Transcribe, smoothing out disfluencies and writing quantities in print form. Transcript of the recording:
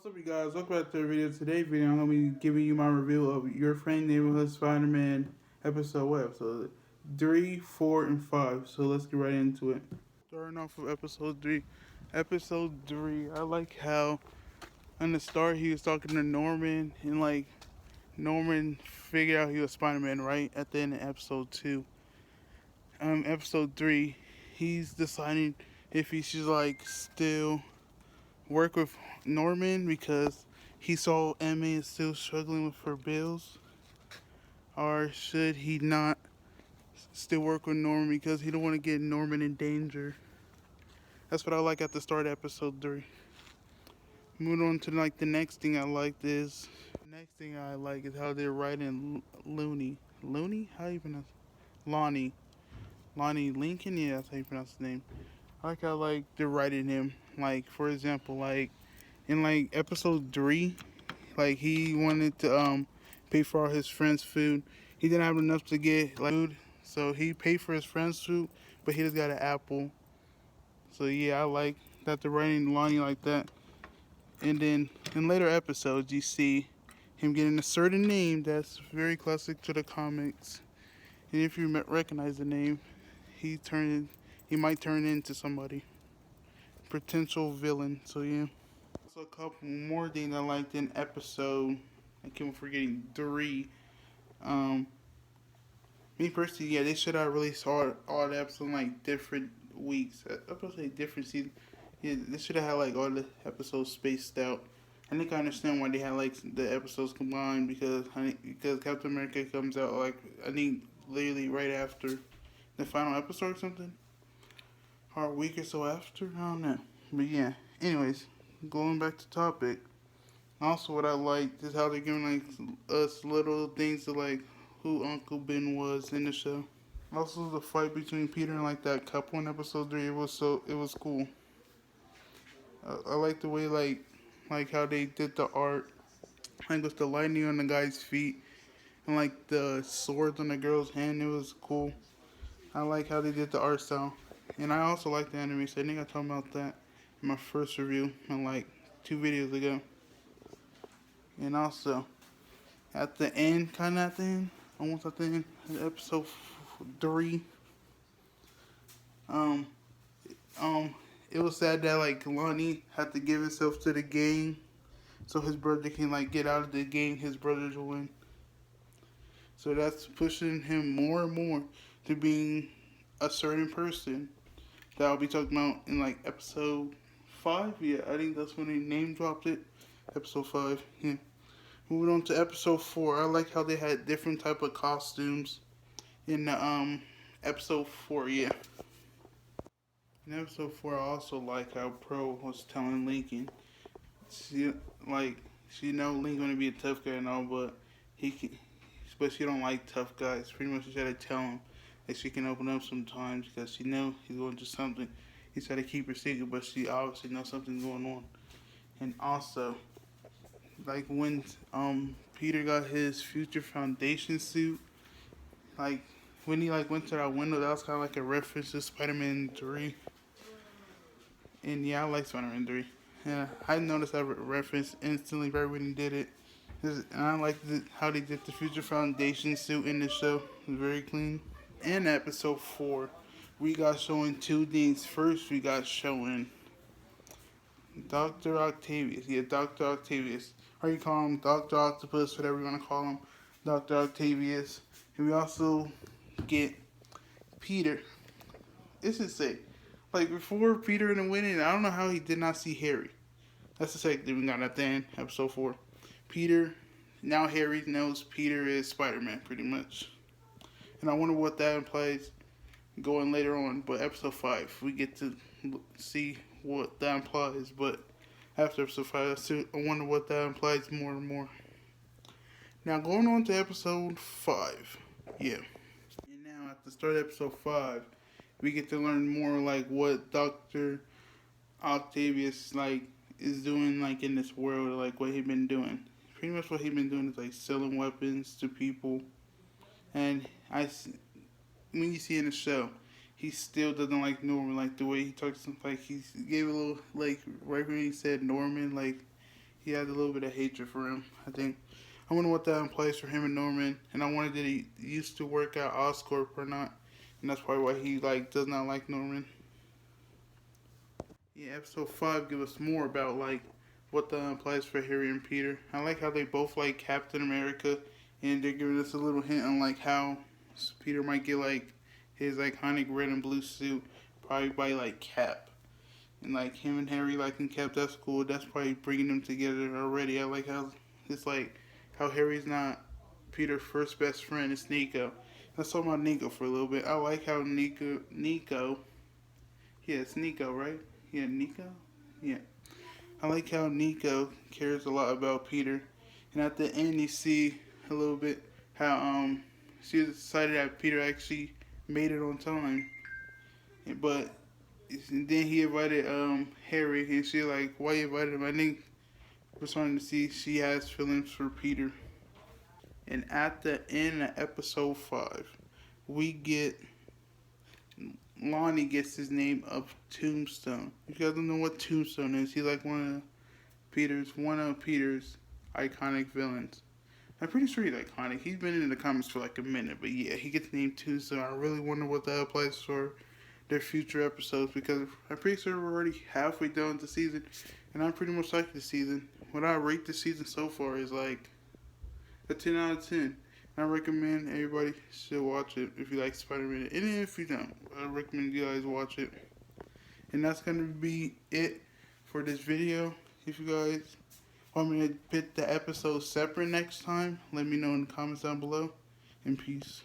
What's up, you guys? Welcome back to the video. Today's video, I'm going to be giving you my review of Your Friend Neighborhood Spider-Man episode 3, 4, and 5. So let's get right into it. Starting off with episode 3. Episode 3, I like how on the start he was talking to Norman and Norman figured out he was Spider-Man right at the end of episode 2. Episode 3, he's deciding if he should still work with Norman because he saw Emma is still struggling with her bills, or should he not still work with Norman because he don't want to get Norman in danger. That's what I like at the start of episode 3. Moving on to the next thing I liked is how they're writing Looney. How you pronounce Lonnie? Lonnie Lincoln. Yeah, that's how you pronounce his name. I like how they're writing him. For example, in episode 3, he wanted to pay for all his friends' food. He didn't have enough to get food, so he paid for his friends' food, but he just got an apple. So yeah, I like that they're writing Lonnie like that. And then in later episodes, you see him getting a certain name that's very classic to the comics. And if you recognize the name, he might turn into somebody, potential villain. So yeah. Also, a couple more things I liked in episode. I keep forgetting 3. Um, Me personally, yeah, they should have released all the episodes in different weeks. I'm supposed to say different seasons. Yeah, they should have had all the episodes spaced out. I think I understand why they had the episodes combined because Captain America comes out I think literally right after the final episode or something, or a week or so after. I don't know, but yeah. Anyways, going back to topic. Also, what I liked is how they're giving us little things to who Uncle Ben was in the show. Also, the fight between Peter and that couple in episode 3. It was cool. I like the way how they did the art, with the lightning on the guy's feet and the swords on the girl's hand. It was cool. I like how they did the art style, and I also like the animation. I think I talked about that in my first review in 2 videos ago. And also, at the end, kind of at the end, almost at the end of episode 3, um, um, it was sad that Lonnie had to give himself to the gang, so his brother can get out of the gang. His brothers will win. So that's pushing him more and more to being a certain person that I'll be talking about in episode 5. Yeah, I think that's when they name dropped it. Episode 5. Yeah. Moving on to episode 4, I like how they had different type of costumes in the episode 4. Yeah. In episode 4, I also like how Pro was telling Lincoln, she she know Lincoln gonna be a tough guy and all, but he can, but she don't like tough guys. Pretty much, she tried to tell him that she can open up sometimes because she know he's going through something. He tried to keep her secret, but she obviously knows something's going on. And also, when Peter got his Future Foundation suit, when he went to that window, that was kind of a reference to Spider-Man 3. And yeah, I like Spider-Man 3. Yeah, I noticed that reference instantly right when he did it. And I like how they did the Future Foundation suit in the show. It was very clean. In episode 4, we got showing 2 things. First, we got showing Dr. Octavius. Yeah, Dr. Octavius. Or you call him Dr. Octopus, whatever you want to call him. Dr. Octavius. And we also get Peter. This is sick. Before Peter and the winning, I don't know how he did not see Harry. That's the second thing we got at the end, episode 4. Peter, now Harry knows Peter is Spider-Man, pretty much. And I wonder what that implies going later on. But episode 5, we get to see what that implies. But after episode 5, I wonder what that implies more and more. Now, going on to episode 5. Yeah. And now, at the start of episode 5, we get to learn more what Dr. Octavius is doing in this world, what he been doing. Pretty much what he been doing is selling weapons to people. And when you see in the show, he still doesn't like Norman, the way he talks. He gave a little right when he said Norman, he has a little bit of hatred for him. I wonder what that implies for him and Norman. And I wonder did he used to work at Oscorp or not, and that's probably why he does not like Norman. Yeah, episode 5 give us more about what that implies for Harry and Peter. I like how they both like Captain America, and they're giving us a little hint on how Peter might get his iconic red and blue suit probably by Cap. And him and Harry liking Cap, that's cool. That's probably bringing them together already. I like how it's how Harry's not Peter's first best friend. It's Nico. Let's talk about Nico for a little bit. I like how Nico. Yeah, it's Nico, right? Yeah, Nico. Yeah. I like how Nico cares a lot about Peter, and at the end you see a little bit how she decided that Peter actually made it on time, but then he invited Harry, and she why you invited him? I think we're starting to see she has feelings for Peter. And at the end of episode 5, we get Lonnie gets his name of Tombstone. If you guys don't know what Tombstone is, he's one of Peter's iconic villains. I'm pretty sure he's iconic. He's been in the comics for a minute, but yeah, he gets named Tombstone. I really wonder what that applies for their future episodes, because I'm pretty sure we're already halfway done the season, and I'm pretty much like the season. What I rate the season so far is a 10 out of 10. I recommend everybody should watch it if you like Spider-Man. And if you don't, I recommend you guys watch it. And that's going to be it for this video. If you guys want me to put the episode separate next time, let me know in the comments down below. And peace.